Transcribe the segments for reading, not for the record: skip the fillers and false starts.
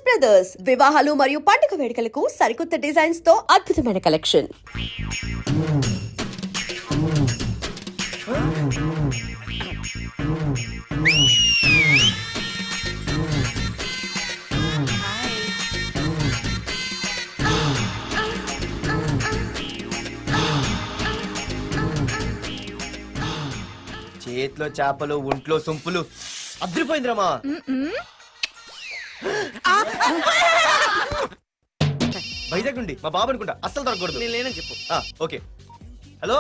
Brothers వివాహాలు మరియు పండుగ వేడుకలకు సరికొత్త డిజైన్స్ తో అద్భుతమైన కలెక్షన్. చేతిలో చేపలు ఒంట్లో సొంపులు అద్రిపోయిందిరామా. వైజాగ్ నుండి మా బాబు అనుకుంటా, అస్సలు దొరకకూడదు. నేను లేనని చెప్పు. Okay. Hello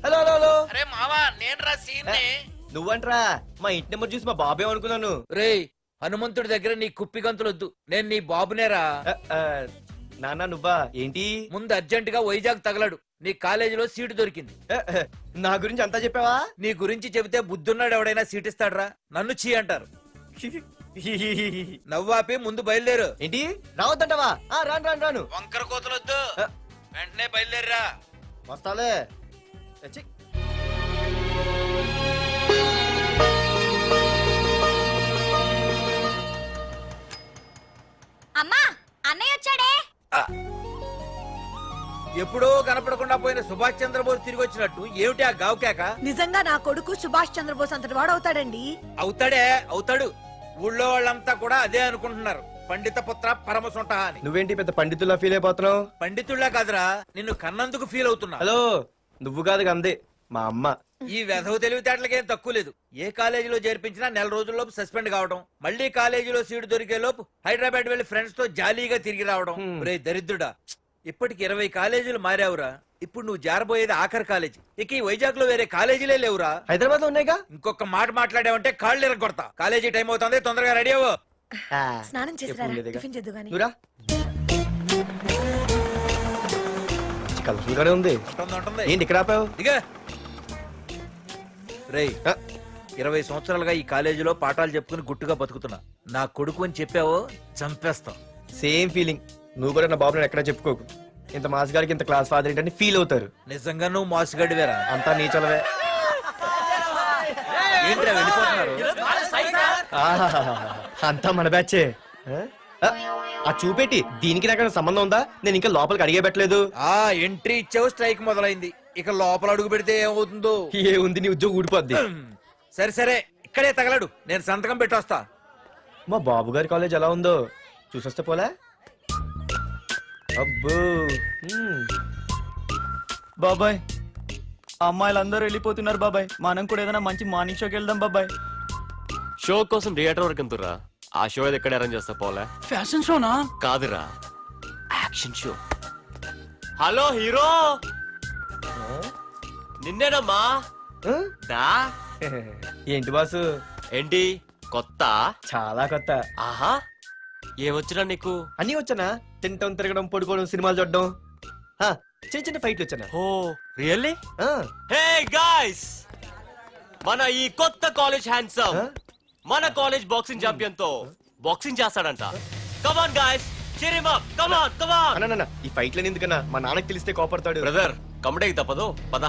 hello hello hello. అరే మావా, నేను రా సీన్ని. నువ్వంట్రా? మా ఇంటి నెంబర్ చూసి మా బాబే అనుకున్నాను. రేయ్, హనుమంతుడి దగ్గర నీ కుప్పి గంతులొద్దు, నేను నీ బాబునేరా. నాన్న నువ్వా? ఏంటి? ముందు అర్జెంట్ గా వైజాగ్ తగలడు, నీ కాలేజీలో సీటు దొరికింది. నా గురించి అంతా చెప్పావా? నీ గురించి చెబితే బుద్ధున్నాడు ఎవడైనా సీట్ ఇస్తాడ్రా? నన్ను చీ అంటారు. నవ్వాపి ముందు బయలుదేరు. ఏంటి రావద్దంటావా? రాను రాను రాను. వంకర కోతలొద్దు, వెంటనే బయలుదేరరా. వస్తాలే. అమ్మా, అన్నయ్య వచ్చాడే. ఎప్పుడో కనపడకుండా పోయిన సుభాష్ చంద్రబోస్ తిరిగి వచ్చినట్టు ఏమిటి ఆ గావుకేక? నిజంగా నా కొడుకు సుభాష్ చంద్రబోస్ అంతటి వాడు అవుతాడండి. అవుతాడే, అవుతాడు. ఊళ్ళో వాళ్ళంతా కూడా అదే అనుకుంటున్నారు, పండిత పుత్ర పరమ సొంట అని. నువ్వేంటి పెద్ద పండితుల్లా ఫీల్ అయిపోతున్నావు? పండితుళ్ళ కాదురా, నిన్ను కన్నందుకు ఫీల్ అవుతున్నా. హలో, నువ్వు కాదు అందే మా అమ్మ. ఈ వెధవ తెలివితేటలకేం తక్కువ లేదు. ఏ కాలేజీలో చేర్పించినా నెల రోజుల్లోపు సస్పెండ్ కావడం, మళ్ళీ కాలేజీలో సీటు దొరికే లోపు హైదరాబాద్ వెళ్లి ఫ్రెండ్స్ తో జాలీగా తిరిగి రావడం. రే దరిద్రుడా, ఇప్పటికి 20 కాలేజీలు మారావురా. ఇప్పుడు నువ్వు జారబోయేది ఆఖరి కాలేజీ. ఇక ఈ వైజాగ్ లో వేరే కాలేజీలే లేవురా. హైదరాబాద్ లో ఉన్నాయిగా. ఇంకొక మాట మాట్లాడావంటే కాళ్ళు ఎరగొడతా. కాలేజీ టైం అవుతుంది, తొందరగా రెడీ అవ్వు. స్నానం చేసిరా, టిఫిన్ చేద్దు గాని. కలర్ఫుల్ గానే ఉంది. ఏంటి ఇక్కడ ఆపావు? దిగా. రేయ్, 20 సంవత్సరాలుగా ఈ కాలేజీలో పాఠాలు చెప్పుకుని గుట్టుగా బతుకుతున్నా. నా కొడుకు అని చెప్పావో చంపేస్తాం. Same feeling. నువ్వు కూడా నా బాబు నేను ఎక్కడా చెప్పుకోకు. ఇంత మాస్ గారికి ఇంత క్లాస్ ఫాదర్ ఏంటని ఫీల్ అవుతారు. నిజంగా నువ్వు మాసుగడివేరా? అంతా నీ చలవే. ఏంట్రా వెళ్ళిపోతున్నారు? అంతా మన బ్యాచే. ఆ చూపెట్టి దీనికి నాకు సంబంధం ఉందా? నేను ఇంకా లోపలికి అడిగే పెట్టలేదు. ఆ ఎంట్రీ ఇచ్చావు, స్ట్రైక్ మొదలైంది. ఇక లోపల అడుగు పెడితే ఏమవుతుందో. ఏ ఉంది, నీ ఉద్యోగం ఊడిపోద్ది. సరే సరే, ఇక్కడే తగలడు, నేను సంతకం పెట్టొస్తా. మా బాబు గారి కాలేజ్ ఎలా ఉందో చూసొస్తే పోలే. అబ్బో. బాబాయ్, అమ్మాయిలందరూ వెళ్ళిపోతున్నారు బాబాయ్. మనం కూడా ఏదైనా మంచి మార్నింగ్ షోకి వెళ్దాం బాబాయ్. షో కోసం థియేటర్ వరకు ఎంతురా? ఆ షో ఏది ఎక్కడ అరేంజ్ చేస్తా పోలే? ఫ్యాషన్ షోనా? కాదురా, యాక్షన్ షో. హలో హీరో, నిన్నేనమ్మా. దా. ఏంటి బాసు? ఏంటి కొత్త? చాలా కొత్త. ఆహా, ఏమొచ్చినా నీకు? అన్నీ వచ్చానా? తింటం, తిరగడం, పడుకోవడం, సినిమాలు చూడడం, చిన్న చిన్న ఫైట్లు వచ్చానా? ఓ రియల్లీ? హే గాయ్స్, మన ఈ కొత్త కాలేజ్ హ్యాండ్సమ్ మన కాలేజ్ బాక్సింగ్ ఛాంపియన్ తో బాక్సింగ్ చేస్తాడంట. Come on guys, cheer him up. Come on, come on. అన్న ఈ ఫైట్లని ఎందుకన్నా? మా నాన్నకి తెలిస్తే కోపడతాడు. బ్రదర్, కమడేకి తప్పదు, పద.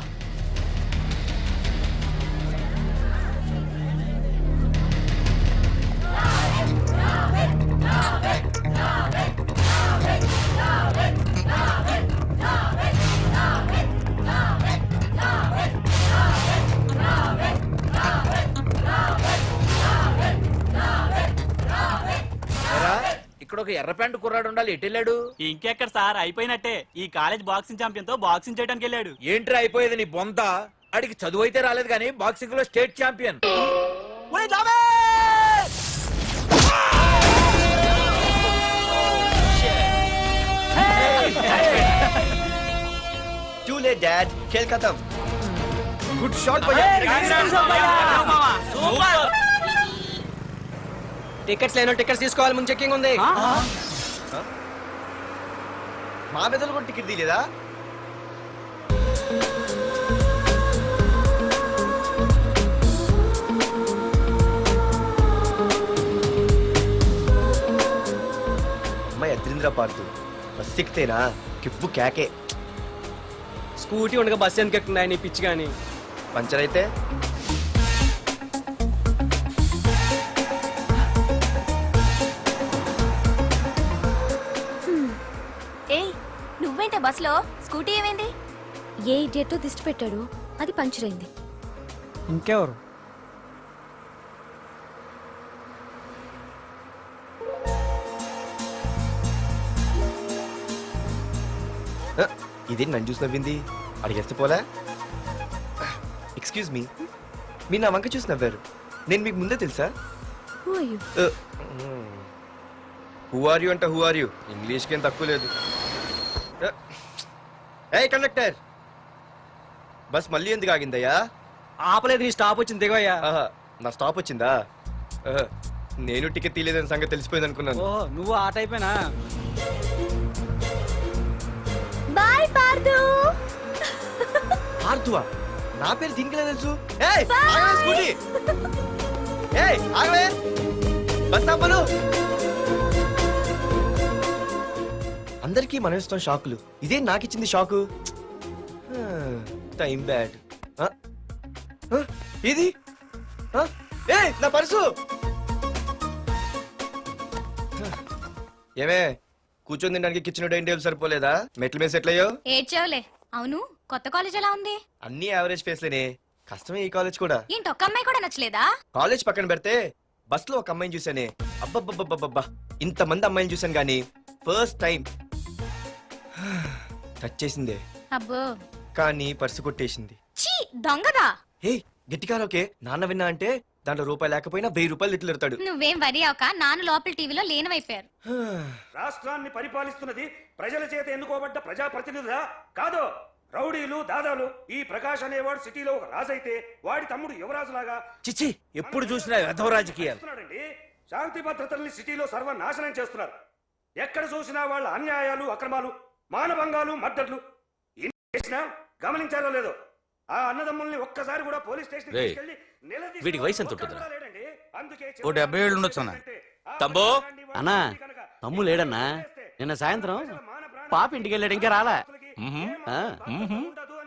ఇక్కడ ఒక ఎర్ర ప్యాంటు కుర్రాడు ఉండాలి, ఎటు వెళ్ళాడు? ఇంకెక్కడ సార్, అయిపోయినట్టే. ఈ కాలేజ్ బాక్సింగ్ ఛాంపియన్ తో బాక్సింగ్ చేయడానికి వెళ్ళాడు. ఏంట్రా అయిపోయేది నీ బొంత? అడిగి చదువు అయితే రాలేదు కానీ బాక్సింగ్ లో state champion. Too late, Dad. खेल खत्म. Good shot, भैया. టికెట్స్ లేనో టికెట్స్ తీసుకోవాలి, ముందు చెక్కింగ్ ఉంది. మా పెద్దలు కూడా టికెట్ తీయలేదా? అమ్మాయి అద్రింద్ర పార్తు బస్ ఎక్కితేనా కిప్పు కేకే. స్కూటీ ఉండగా బస్సు ఎందుకు ఎక్కుతున్నాయి నీ పిచ్చి గాని? పంచర్ అయితే బస్సులో స్కూటీ ఏమైంది? ఏ ఇడియట్ దిష్టి పెట్టాడు, అది పంచర్ అయింది. ఇంకెవరు? ఇదే నన్ను చూసి నవ్వింది. అడిగేస్తే పోలే. ఎక్స్క్యూజ్ మీ, మీరు నా వంక చూసి నవ్వారు. నేను మీకు ముందే తెలుసా? Who are you? Who are you అంటే హూ ఆర్ యూ, ఇంగ్లీష్కి ఏం తక్కువ లేదు. ఏ కండక్టర్, బస్ మళ్ళీ ఎందుకు ఆగిందయ్యా? ఆపలేదు, నీ స్టాప్ వచ్చింది దిగోయ్యా. ఆహా, నా స్టాప్ వచ్చిందా? ఆహా, నేను టికెట్ తీయలేదని సంగతి తెలిసిపోయింది అనుకున్నాను. ఓహో, నువ్వు ఆ టైపేనా? బాయ్ పార్దు. ఆర్తువా? నా పేరు దీనికిలే తెలుసు. ఏయ్, ఆగవే స్కూటీ. ఏయ్, ఆగవే. బస్ ఆపలు. అందరికీ మనం ఇస్తాం షాకులు, ఇదే నాకు ఇచ్చింది షాకు. Time bad. ఇది ఏయ్, నా పర్సు. ఏమే, కూర్చొని తినడానికి కిచెన్ డైనింగ్ టేబుల్ సరిపోలేదా? మెట్ల మీద సెట్ అయ్యో. ఏడ్చావులే. అవును, కొత్త కాలేజ్ ఎలా ఉంది? అన్ని యావరేజ్ ఫేస్లేనే. కష్టమే ఈ కాలేజ్ కూడా. ఏంటి, ఒక్క అమ్మాయి కూడా నచ్చలేదా? కాలేజ్ పక్కన పెడితే బస్ లో ఒక అమ్మాయిని చూసానే, అబ్బబ్బబ్బబ్బబ్బా, ఇంతమంది అమ్మాయిని చూసాను గానీ ఫస్ట్ టైం టచ్ చేసిందే. అబ్బో, కానీ పర్సు కొట్టేసింది. చీ దొంగదా. హే, గట్టిగా ఓకే, నాన్న విన్నా అంటే దాంట్లో రూపాయి లేకపోయినా 1000 రూపాయలు ఇట్లు ఎడతాడు. నువ్వేం వరి అవక, నాన్న లోపల టీవీలో లేనవైపోయారు. రాష్ట్రాన్ని పరిపాలిస్తున్నది ప్రజల చేత ఎన్నుకోబడ్డ ప్రజాప్రతినిధులా కాదు, రౌడీలు దాదాలు. ఈ ప్రకాష్ అనేవాడు సిటీలో ఒక రాజైతే వాడి తమ్ముడు యువరాజులాగా చిచ్చి, ఎప్పుడు చూసినా వెధవ రాజకీయాలు. చేస్తున్నాడండి. శాంతి భద్రతల్ని సిటీలో సర్వనాశనం చేస్తున్నారు. ఎక్కడ చూసినా వాళ్ళ అన్యాయాలు, అక్రమాలు, మానభంగాలు, మద్దతులు. ఇన్ని చేసినా గమనించారో లేదో, ఆ అన్నదమ్ముల్ని ఒక్కసారి కూడా పోలీస్ స్టేషన్ రేయ్, తీసుకెళ్లి నిలదీసిన వీడికి వయసు ఎంత ఒక్కడు ఉంటుందిరా? కూడా లేడండి. అందుకే ఓ 70 ఏళ్ళు ఉండొచ్చు అన్న. తమ్ముడు? అన్నా, తమ్ము లేడన్నా. నిన్న సాయంత్రం పాప ఇంటికి వెళ్ళాడు, ఇంకా రాలా. ఆ,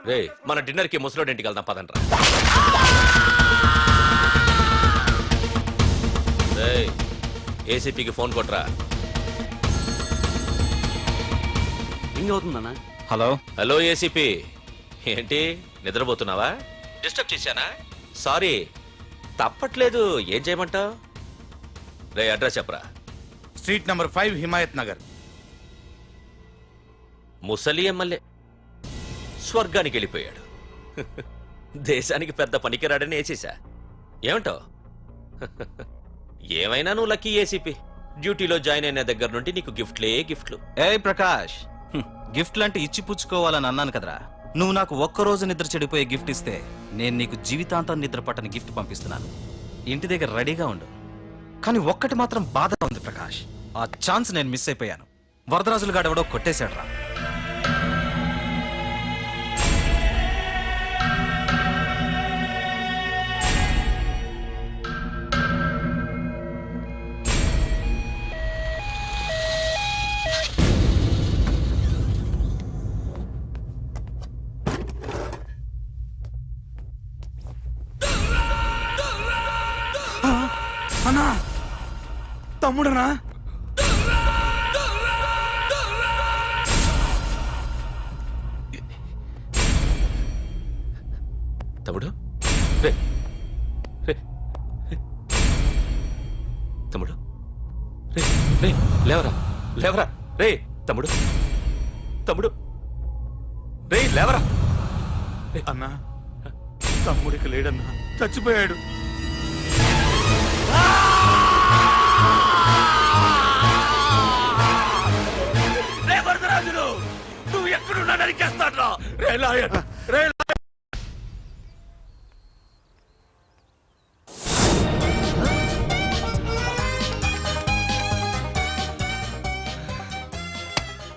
రే, మన డిన్నర్ కి ముసలోడి ఇంటికి వెళ్దాం పదండ్రా. రేయ్, ఏసీపీకి ఫోన్ కొట్రా. రింగ్ అవుతుందన్నా. Hello hello, ACP. ఏంటి నిద్రపోతున్నావా? డిస్టర్బ్ చేశానా? సారీ, తప్పట్లేదు. ఏం చేయమంటావు? రే, అడ్రస్ చెప్పరా. Street number 5 Himayat Nagar. ముసలి ఎమ్మెల్యే స్వర్గానికి వెళ్ళిపోయాడు. దేశానికి పెద్ద పనికిరాడని వేసేసా. ఏమంటావు? ఏమైనా నువ్వు లక్కీ ఏసీపీ. డ్యూటీలో జాయిన్ అయిన దగ్గర నుండి నీకు గిఫ్ట్లే గిఫ్ట్లు. ఏ ప్రకాష్, గిఫ్ట్ లాంటి ఇచ్చి పుచ్చుకోవాలని అన్నాను కదరా. నువ్వు నాకు ఒక్కరోజు నిద్ర చెడిపోయే గిఫ్ట్ ఇస్తే నేను నీకు జీవితాంతం నిద్ర పట్టని గిఫ్ట్ పంపిస్తున్నాను. ఇంటి దగ్గర రెడీగా ఉండు. కానీ ఒక్కటి మాత్రం బాధగా ఉంది ప్రకాష్, ఆ ఛాన్స్ నేను మిస్ అయిపోయాను. వరదరాజులు గాడెవడో కొట్టేశాడు రా. అన్నా, తమ్ముడనా? తమ్ముడు, రే రే రే. తమ్ముడు, రే రే, లేవరా లేవరా. రే తమ్ముడు, తమ్ముడు, రే లేవరా. అన్నా, తమ్ముడికి లేడన్నా, చచ్చిపోయాడు. రే వరదరాజులు, నువ్వు ఎక్కడున్నా నరికేస్తాడ్రా. రే లాయర్, రే లాయర్.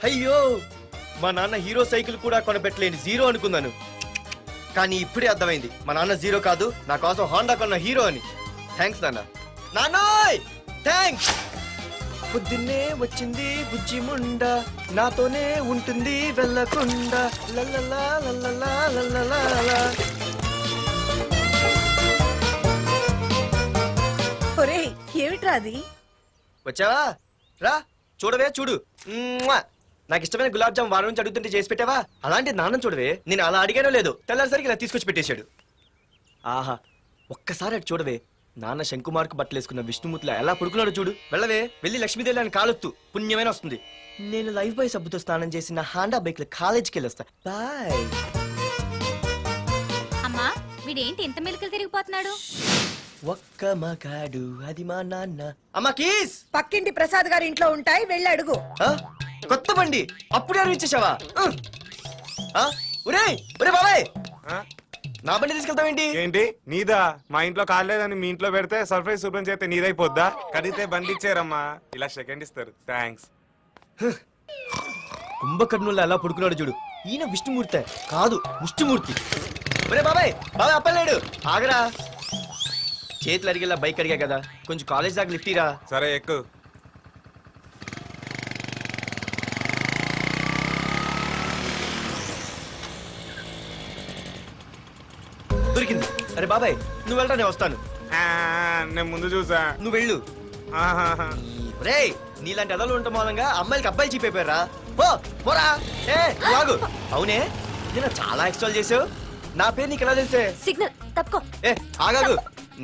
అయ్యో, మా నాన్న హీరో సైకిల్ కూడా కొనబెట్టలేని జీరో అనుకున్నాను. కానీ ఇప్పుడే అర్థమైంది, మా నాన్న జీరో కాదు, నా కోసం హోండా కొన్న హీరో అని. థ్యాంక్స్ నాన్న. నాన్నోయ్ థ్యాంక్స్. పొద్దున్నే వచ్చింది బుజ్జి ముండ, నాతోనే ఉంటుంది వెళ్ళకుండా. లల్లలా లల్లలా లల్లలా. ఒరేయ్, ఏమిట్రా అది? వచ్చావా? రా చూడవే, చూడు. మ్వా. నాకు ఇష్టమైన గులాబ్ జామ్ వారం నుంచి అడుగుతుంటే చేసి పెట్టావా? అలాంటి నాన్న చూడవే, నేను అలా అడిగానో లేదు, తెల్లారిసరికి ఇలా తీసుకొచ్చి పెట్టేశాడు. ఆహా, ఒక్కసారి అటు చూడవే, నాన్న శంకుమార్కు బట్టలేసుకున్న విష్ణుమూర్తిలా ఎలా పడుకున్నాడు చూడు. వెళ్ళవే, వెళ్ళి లక్ష్మీదేవి అని కాలొత్తు, పుణ్యమైన వస్తుంది. నేను లైఫ్ బాయ్ సబ్బుతో స్నానం చేసి నా హాండా బైక్ లో కాలేజీకి వెళ్ళొస్తా. బాయ్. అమ్మా వీడేంటి ఇంత మెలికలు తిరిగిపోతున్నాడు? ఒక్క మగాడు అది మా నాన్న. అమ్మా కీస్. పక్కింటి ప్రసాద్ గారి ఇంట్లో ఉంటాయి, వెళ్ళి అడుగు. ఆ? కొత్త బండి అప్పుడే అరివిచ్చేసావా? ఒరే ఒరే బాబాయ్, నా బండి తీసుకెళ్తావేంటి? ఏంటి నీదా? మా ఇంట్లో కాలేదని మీ ఇంట్లో పెడితే సర్ప్రైజ్ శుభ్రం చేస్తే నీదైపోద్దా? కడిగితే బండి ఇచ్చారమ్మా, ఇలా సెకండ్ ఇస్తారు. థ్యాంక్స్. కుంభకర్ణుల్లో ఎలా పడుకున్నాడు చూడు. ఈయన విష్ణుమూర్తి కాదు, ముష్టిమూర్తి. ఒరే బాబాయ్, బాబాయ్ అప్పలేడు, ఆగరా. చేతులు అడిగేలా బైక్ అడిగా కదా, కొంచెం కాలేజ్ దాకా లిఫ్ట్ ఇరా. సరే ఎక్కు. దొరికింది. అరే బాబాయ్ నువ్వు వెళ్ళరా, నేను వస్తాను. ఆ, నేను ముందు చూసా. నువ్వు వెళ్ళు. ఆహాహా. రే, నీలాంటి అదలు ఉండటం మూలంగా అమ్మాయిలకి అబ్బాయిలు చీపైపోయారా? పోరా. ఏ నువ్వు ఆగు. అవునే, నేను చాలా ఎక్స్ట్రాల్ చేసావు. నా పేరు నీకు ఎలా తెలిసే? సిగ్నల్ తప్పుకో. ఏ ఆగాగు.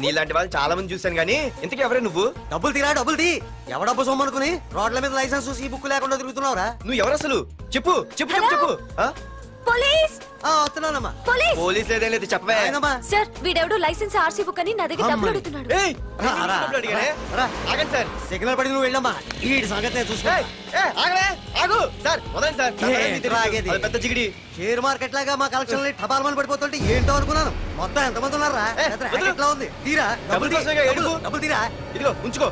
నీలాంటి వాళ్ళు చాలా మంది చూశాను గానీ ఇంతకీ ఎవరే నువ్వు? డబ్బులు తీరా, డబ్బులు తీ. ఎవడబ్బు సొమ్మనుకుని రోడ్ల మీద లైసెన్స్ చూసి బుక్ లేకుండా తిరుగుతున్నావురా? నువ్వు ఎవరు అసలు? చెప్పు చెప్పు చెప్పు చెప్పు. ఆ? పోలీస్ వస్తున్నానమ్మా. పోలీస్ పోలీస్ లేదేం లేదు, చెప్పవే. సార్, వీడెవడు లైసెన్స్ ఆర్సీ బుక్ అని నా దగ్గర డబ్బులు అడుగుతున్నాడు. ఏయ్, నేను డబ్బులు అడిగానే? ఆగండి సార్. సిగ్నల్ పడి నువ్వు వెళ్ళమ్మా, ఈ సంగతి చూసుకో. ఏయ్, ఏయ్, ఆగవే, ఆగు. సార్ వదలండి సార్. నా పని మీకు తెలుసు. అది పెద్ద జిగిడి. షేర్ మార్కెట్ లాగా మా కలెక్షన్ టపాల్మని పడిపోతుంటే ఏంటో అనుకున్నాను. మొత్తం ఎంతమంది ఉన్నారా? ఎట్లా ఉంది? తీరా డబ్బులు కోసమేగా ఎడుగు. డబ్బులు తీరా. ఇదిగో ఉంచుకో.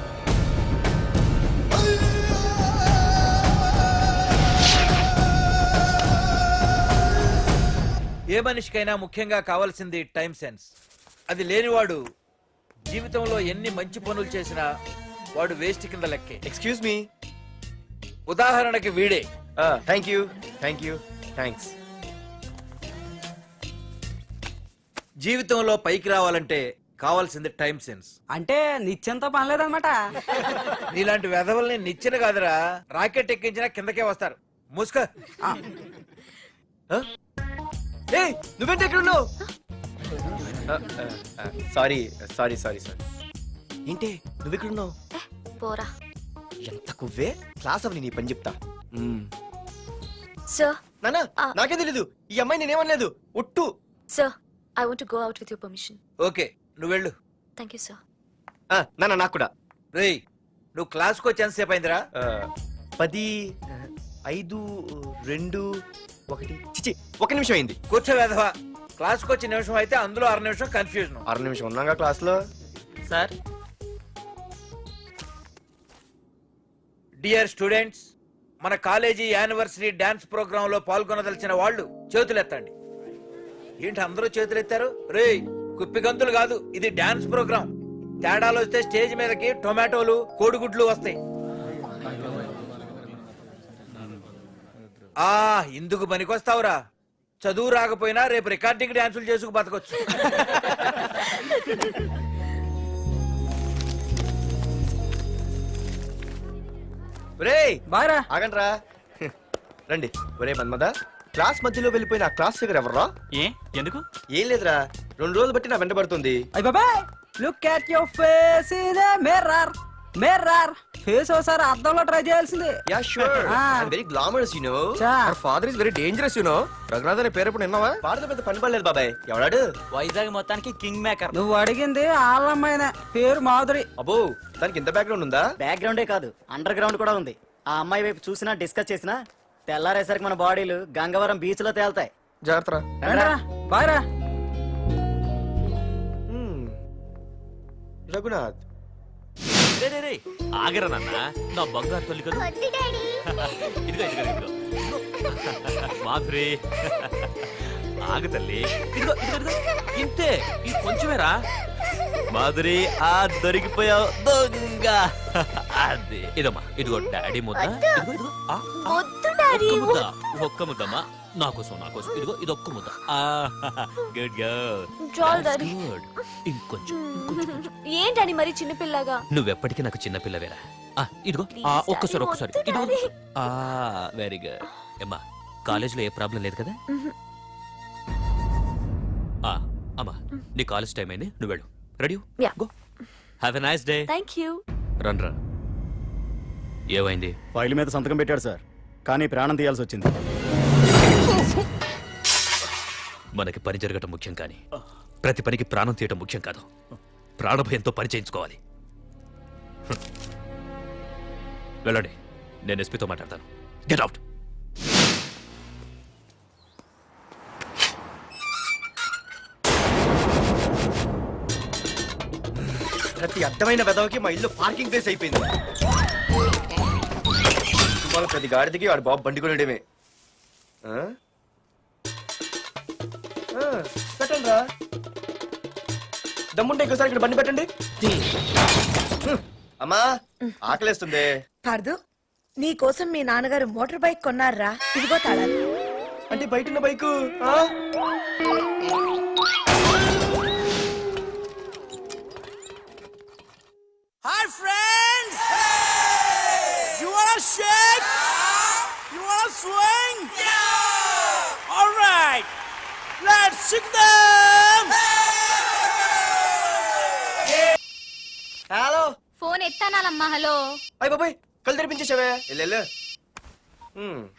ఏ మనిషికైనా ముఖ్యంగా కావాల్సింది టైం సెన్స్. అది లేనివాడు జీవితంలో ఎన్ని మంచి పనులు చేసినా వాడు వేస్ట్ కింద లెక్కే. Excuse me. ఉదాహరణకి వీడే. Thank you thank you thanks. జీవితంలో పైకి రావాలంటే కావాల్సింది టైం సెన్స్. అంటే నిత్యంతో పనిలేదన్నమాట. నీలాంటి వెధవల్ని నిచ్చిన కాదురా, రాకెట్ ఎక్కించినా కిందకే వస్తారు. ముసుక. ఏయ్, నువ్వేంటి ఎక్కడ ఉన్నావు? Sorry sorry sorry sorry. ఏంటి నువ్వు ఇక్కడ ఉన్నావు? పోరా. ఎంత కువ్వే. క్లాస్ అవని నీ పని చెప్తా. సార్, నానా నాకే తెలీదు, ఈ అమ్మాయి నేనేమనలేదు, ఒట్టు. Sir, I want to go out with your permission. Okay నువ్వు వెళ్ళు. Thank you sir. నానా నాకు కూడా. రేయ్, నువ్వు క్లాస్కి వచ్చి ఎంతసేపు అయిందిరా? 10, 5, 2, 1 చిచి 1 నిమిషం అయింది. కూర్చో వెధవా. క్లాస్కి వచ్చి నిమిషం అయితే అందులో 6 నిమిషం కన్ఫ్యూజన్. 6 నిమిషం ఉన్నాగా క్లాస్ లో. సార్, డియర్ స్టూడెంట్స్, మన కాలేజీ యానివర్సరీ డాన్స్ ప్రోగ్రామ్ లో పాల్గొనదలిచిన వాళ్ళు చేతులెత్తండి. ఏంటి అందరూ చేతులెత్తారు? రేయ్, కుప్పి గంతులు కాదు, ఇది డాన్స్ ప్రోగ్రామ్. తేడాలు వస్తే స్టేజ్ మీదకి టొమాటోలు కోడిగుడ్లు వస్తాయి. ఇందుకు పనికొస్తావురా. చదువు రాకపోయినా రేపు రికార్డింగ్ డాన్సులు చేసుకు బతకొచ్చు. రేయ్ బాగా ఆగండ్రా. రండి. ఒరే మన్మద, క్లాస్ మధ్యలో వెళ్ళిపోయిన ఆ క్లాస్ ఫిగర్ ఎవర్రా? ఏ ఎందుకు? ఏం లేదురా, 2 రోజులు బట్టి నా వెంట పడుతుంది. అయ్య బాబాయ్, look at your face in a mirror. Mirror face ఒకసారి అద్దంలో ట్రై చేయాల్సింది. Yeah sure, I very glamorous you know. Our father is very dangerous you know. Raghunath అనే పేరు ఎప్పుడు విన్నావా? వాడితో పెద్ద పని పడలేదు బాబాయ్. ఎవడాడు? వైజాగ్ మొత్తానికి కింగ్ మేకర్. నువ్వు అడిగింది ఆళ్ళమ్మాయిన పేరు మాధురి. అబ్బో, దానికి ఇంత బ్యాక్గ్రౌండ్ ఉందా? బ్యాక్గ్రౌండే కాదు, అండర్ గ్రౌండ్ కూడా ఉంది. ఆ అమ్మాయి వైపు చూసినా డిస్కస్ చేసినా తెల్లారేసరికి మన బాడీలు గంగవరం బీచ్ లో తేల్తాయి. జాగ్రత్త. బాయ్రా. రఘునాథ్ ఆగరా నాన్న, నా బంగారు తల్లి కదా. ఇదిగో ఇదిగో ఇదిగో మాధురి, ఆగు తల్లి. ఇదిగో ఇదిగో ఇదిగో, ఇంతే, ఇది కొంచెమేరా. మాధురి, దొరికిపోయావు దొంగ. అది ఇదమ్మా, ఇదిగో డాడీ ముద్ద. ఇదిగో ఇదిగో, ఒక్క ముద్దమ్మా, నా కోసం ఇదిగో ఇది ఒక్క ముద్ద. Good good. ఇంకొంచెం. ఏంటని మరి చిన్నపిల్లగా? నువ్వెప్పటికీ నాకు చిన్నపిల్లవేరా. ఇదిగో ఒక్కసారి ఇదిగో వెరీ గుడ్ అమ్మా కాలేజీలో ఏ ప్రాబ్లం లేదు కదా అమ్మా నీ కాలేజ్ టైం అయింది నువ్వు వెళ్ళు ready Yeah. Go have a nice day thank you. రా ఏమైంది ఫైల్ మీద సంతకం పెట్టాడు సార్, కానీ ప్రాణం తీయాల్సి వచ్చింది. మనకి పని జరగటం ముఖ్యం కానీ ప్రతి పనికి ప్రాణం తీయటం ముఖ్యం కాదు. ప్రాణభయంతో పని చేయించుకోవాలి. వెళ్ళండి, నేను ఎస్పీతో మాట్లాడతాను. Get out. ప్రతి అడ్డమైన వెదవకి మా ఇల్లు పార్కింగ్ ప్లేస్ అయిపోయింది. వాళ్ళ ప్రతి గాడిదకి వాడు బాబు బండి కొనడమే. పెట్టండి రా, దమ్ముంటే ఇంకోసారి ఇక్కడ బండి పెట్టండి. అమ్మా ఆకలేస్తుంది. పార్దు, నీ కోసం మీ నాన్నగారు మోటార్ బైక్ కొన్నారా? ఇదిగో తాళాలు. అంటే బయట ఉన్న bike hi friends, you want shake, you want swing, alright let's shake them. Hello, phone ఎత్తానాలమ్మా. హలో అయ్య బాబాయ్ కళ్ళు తెరిపించేసావే. వెళ్ళు.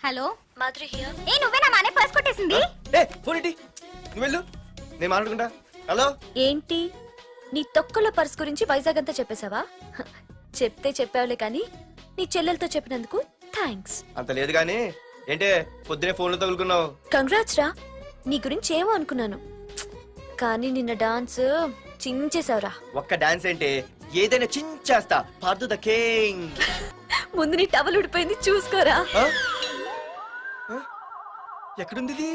Hello Madhuri here. ఏ నువ్వేనా మానే పర్స్ కొట్టేసింది? ఏ ఫోన్ ఏంటి, నువ్వు వెళ్ళు, నేను మాట్లాడుకుంటా. హలో ఏంటి నీ తొక్కల పర్స్ గురించి వైజాగ్ అంతా చెప్పేశావా? చెప్తే చెప్పావులే కానీ నీ చెల్లెలతో చెప్పినందుకు థ్యాంక్స్. అంత లేదు కానీ ఏంటే పొద్దునే ఫోన్లో తగులుకున్నావు. కంగ్రాట్స్ రా, నీ గురించి ఏమో అనుకున్నాను కానీ నిన్న డాన్స్ చించేశావురా. ఒక్క డాన్స్ ఏంటి, ఏదైనా చించేస్తా. Pardhu the king. ముందు నీ టవల్ ఉడిపోయింది చూసుకోరా. ఎక్కడుంది ఇది?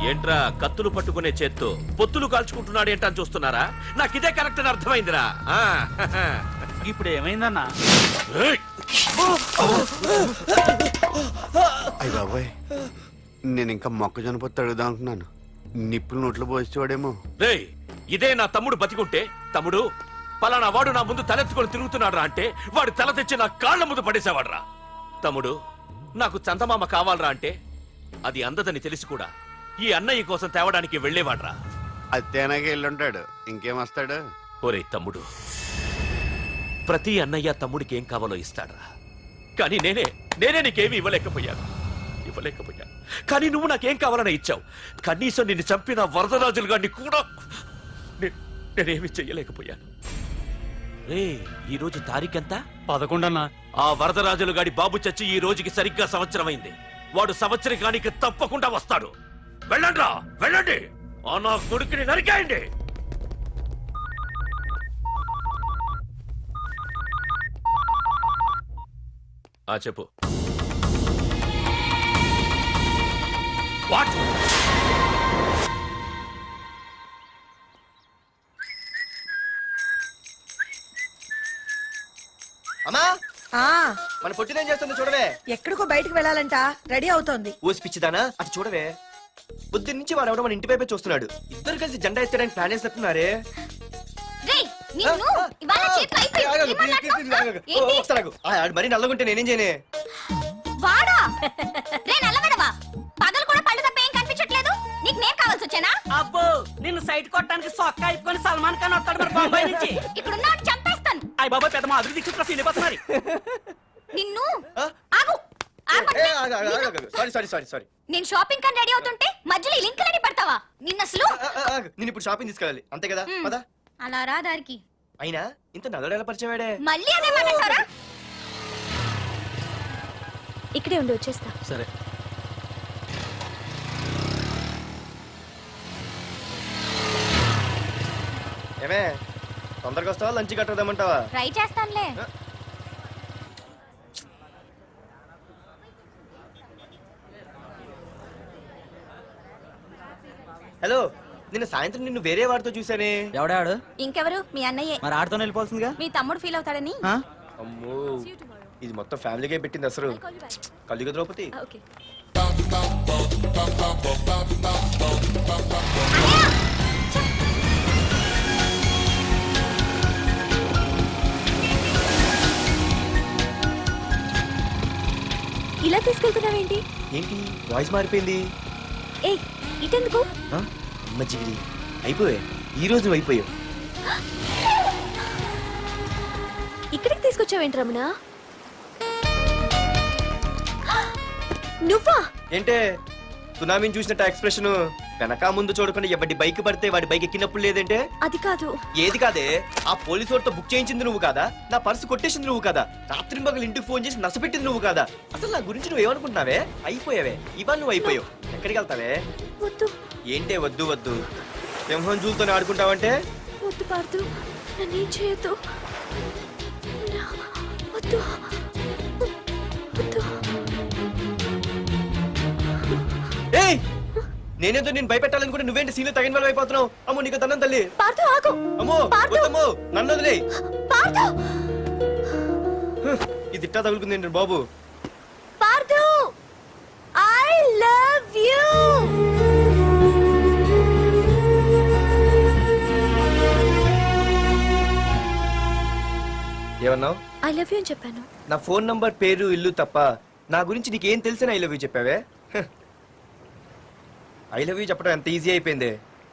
ఏంట్రా కత్తులు పట్టుకునే చేత్తో పొత్తులు కాల్చుకుంటున్నాడు ఏంటని చూస్తున్నారా? నాకు ఇదే కరెక్ట్ అని అర్థమైందిరా. ఇప్పుడు ఏమైందన్నా? అయ్య బాబాయ్, నేను ఇంకా మొక్కజొన్న పొత్తు అడుగుదాం అనుకున్నాను. నిప్పులు నోట్లో పోసేవాడేమో. రేయ్, ఇదే నా తమ్ముడు బతికుంటే, తమ్ముడు పలానా వాడు నా ముందు తలెత్తుకొని తిరుగుతున్నాడు రా అంటే వాడు తల తెచ్చి నా కాళ్ళ ముందు పడేసేవాడ్రా. తమ్ముడు నాకు చందమామ కావాలరా అంటే అది అందదని తెలిసి కూడా ఈ అన్నయ్య కోసం తేవడానికి వెళ్లేవాడ్రా. అత్తేనాగే వెళ్ళుంటాడు, ఇంకేం వస్తాడు? ఒరే తమ్ముడు, ప్రతి అన్నయ్య తమ్ముడికి ఏం కావాలో ఇస్తాడ్రా. కానీ నేనే నీకేమీ ఇవ్వలేకపోయాను. కానీ నువ్వు నాకేం కావాలని ఇచ్చావు. కనీసం నిన్ను చంపిన వరదరాజులు గారిని కూడా నేనేమి చెయ్యలేకపోయాను. రే, ఈ రోజు తారీఖెంత? 11 అన్నా. ఆ వరదరాజులు గాడి బాబు చచ్చి ఈ రోజుకి సరిగ్గా సంవత్సరమైంది. వాడు సంవత్సరానికి తప్పకుండా వస్తాడు. వెళ్ళండ్రా, వెళ్ళండి. ఆ నా కొడుకుని నరికేయండి. చెప్పు. వాట్? అమ్మా, ఆ మన పొట్టిదేం చేస్తుంది చూడవే. ఎక్కడికో బయటకు వెళ్ళాలంట, రెడీ అవుతోంది. ఊసి పిచ్చిదానా, అటు చూడవే. పొద్దున్న నుంచి వాడు ఎవడో మన ఇంటి వైపే చూస్తున్నాడు. ఇద్దరు కలిసి జెండా ఎత్తడానికి ప్లాన్ చేస్తున్నట్టున్నారే. రేయ్, నిన్ను ఇవాళ చేతులు అయిపోయి ఏం మాట్లాడుతున్నావ్? ఏంటి? మరి నల్లగుంటే నేనేం చేయనే? వాడా? రే నల్లవడవా, పగలు కూడా పళ్ళు తప్ప ఏం కనిపించట్లేదు. నీకు నేను కావాల్సి వచ్చానా? అబ్బో, నిన్ను సైట్ కొట్టడానికి సొక్క అయిపోయి సల్మాన్ ఖాన్ వస్తాడు మరి బొంబాయి నుంచి. ఇక్కడ ఉన్నాడు చంపేస్తాను. అయ్య బాబా, పెద్ద మా అభివృద్ధి చూసి నిన్ను ఆగు. సారీ. నేను షాపింగ్ కని రెడీ అవుతుంటే మధ్యలో ఈ లింకులని పడతావా? నిన్న అసలు నేను ఇప్పుడు షాపింగ్ తీసుకెళ్ళాలి, అంతే కదా? పదా. అలా రా దారికి. అయినా ఇంత నల్లడు ఎలా పరిచయం వాడే? మళ్ళీ అదే మాట్లాడతారా? ఇక్కడే ఉండి వచ్చేస్తా. సరే. ఏమే, తొందరగా వస్తావా, లంచ్ కట్టదామంటావా? ట్రై చేస్తానులే. హలో, నిన్న సాయంత్రం నిన్ను వేరే వాడితో చూసానే. ఎవడాడు? ఇంకెవరు మీ అన్నయ్యే. మరి ఆడుతో వెళ్ళిపోతుందిగా. మీ తమ్ముడు ఫీల్ అవుతాడని. అమ్మో ఇది మొత్తం ఫ్యామిలీకే పెట్టింది అసలు. కలియుగ ద్రౌపది. ఓకే. ఇలా తీసుకెళ్తున్నావేంటి? ఏంటి వాయిస్ మారిపోయింది? ఏ ఇటెందుకు? ఆ? అమ్మ జిగిరి అయిపోయా ఈ రోజు నువ్వు అయిపోయావు. ఇక్కడికి తీసుకొచ్చావేంటి రమణ? నువ్వా? ఏంటే సునామీని చూసినట్టు ఎక్స్ప్రెషన్ వెనక ముందు చూడకుండా ఎవడి బైక్ పడితే వాడి బైక్ ఎక్కినప్పుడు లేదంటే? అది కాదు. ఏది కాదే, ఆ పోలీసు వాడితో బుక్ చేయించింది నువ్వు కాదా? నా పర్సు కొట్టేసింది నువ్వు కాదా? రాత్రి మగలు ఇంటికి ఫోన్ చేసి నసపెట్టింది నువ్వు కాదా? అసలు నా గురించి నువ్వు ఏమనుకుంటున్నావే? అయిపోయావే ఇవాళ నువ్వు అయిపోయావు. ఎక్కడికి వెళ్తావే? వద్దు ఏంటే వద్దు వద్దు సింహం జూలతో ఆడుకుంటావంటే? వద్దు పార్దు, నన్నేం చేయొద్దు. వద్దు వద్దు. ఏయ్ నేనేదో నేను భయపెట్టాలనుకుంటే నువ్వేంటి సీన్లో తగిన వాళ్ళు అయిపోతున్నావు? అమ్మో నీకు తన్నం తల్లి. పార్దు ఆగు. అమ్మో పార్దు. వద్దమ్మో నన్ను వదిలే. పార్దు ఇది ఇట్టా తగులుకుంది ఏంటి బాబు? పార్దు ఐ లవ్ యు. ఏమన్నావు? ఐ లవ్ యు అని చెప్పాను. నా ఫోన్ నంబర్ పేరు ఇల్లు తప్ప నా గురించి నీకేం తెలిసిన ఐ లవ్ యూ చెప్పావే? ఐ లవ్ యూ చెప్పడం ఎంత ఈజీ అయిపోయింది.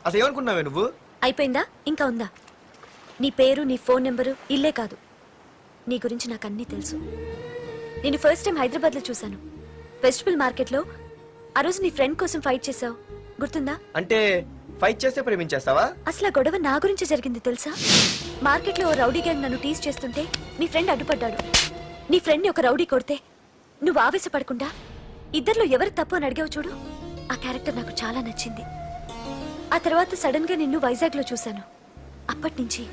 అసలు ఏమనుకున్నావే నువ్వు? అయిపోయిందా? ఇంకా ఉందా? నీ పేరు, నీ ఫోన్ నెంబరు, ఇల్లే కాదు, నీ గురించి నాకు అన్నీ తెలుసు. నేను ఫస్ట్ టైం హైదరాబాద్ లో చూశాను, వెజిటబుల్ మార్కెట్ లో. ఆ రోజు నీ ఫ్రెండ్ కోసం ఫైట్ చేసావు, గుర్తుందా? అంటే ఫైట్ చేస్తే ప్రేమించేస్తావా? అసలు ఆ గొడవ నా గురించి జరిగింది తెలుసా? మార్కెట్ లో ఓ రౌడీ గ్యాంగ్ నన్ను టీజ్ చేస్తుంటే నీ ఫ్రెండ్ అడ్డుపడ్డాడు. నీ ఫ్రెండ్ ని ఒక రౌడీ కొడితే నువ్వు ఆవేశపడకుండా ఇద్దరిలో ఎవరు తప్పు అని అడిగావు చూడు, ఆ క్యారెక్టర్ నాకు చాలా నచ్చింది. ఆ తర్వాత సడన్ గా నిన్ను వైజాగ్ లో చూశాను. అప్పటి నుంచి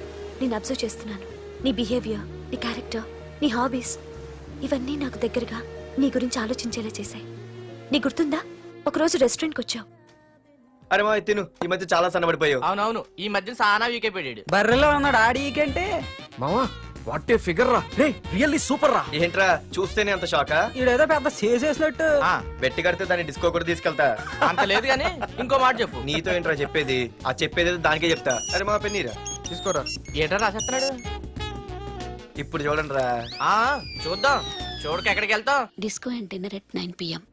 నేను అబ్జర్వ్ చేస్తున్నాను. నీ బిహేవియర్, నీ క్యారెక్టర్, నీ హాబీస్, ఇవన్నీ నాకు దగ్గరగా నీ గురించి ఆలోచించేలా చేశాయి. నీ గుర్తుందా, ఒకరోజు రెస్టారెంట్కి వచ్చావు. అరే మా తిను, ఈ మధ్య చాలా సన్నబడిపోయావు. అవునవును, ఈ మధ్య సానా వీకే పెట్టాడు. బర్రెలో ఉన్నాడు ఆడికంటే. మావా వాట్ ఏ ఫిగర్ రా. రే రియల్లీ సూపర్ రా. ఏంట్రా చూస్తేనే అంత షాకా? ఈడేదో పెద్ద చేసేసినట్టు. బెట్టి కడితే దాన్ని డిస్కో కూడా తీసుకెళ్తా. అంత లేదు కానీ ఇంకో మాట చెప్పు. నీతో ఏంట్రా చెప్పేది? ఆ చెప్పేది దానికే చెప్తా. అరే మా పెన్నీరా తీసుకోరా. ఏటా రాసేస్తున్నాడు? ఇప్పుడు చూడండి రా. చూద్దాం, చూడక ఎక్కడికి వెళ్తాం? Disco and dinner at 9 PM.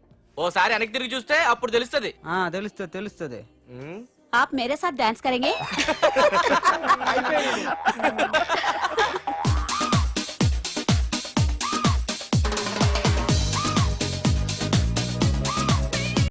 ఓసారి వెనక్కి తిరిగి చూస్తే అప్పుడు తెలుస్తుంది. తెలుస్తుంది తెలుస్తుంది. आप मेरे साथ डांस करेंगे?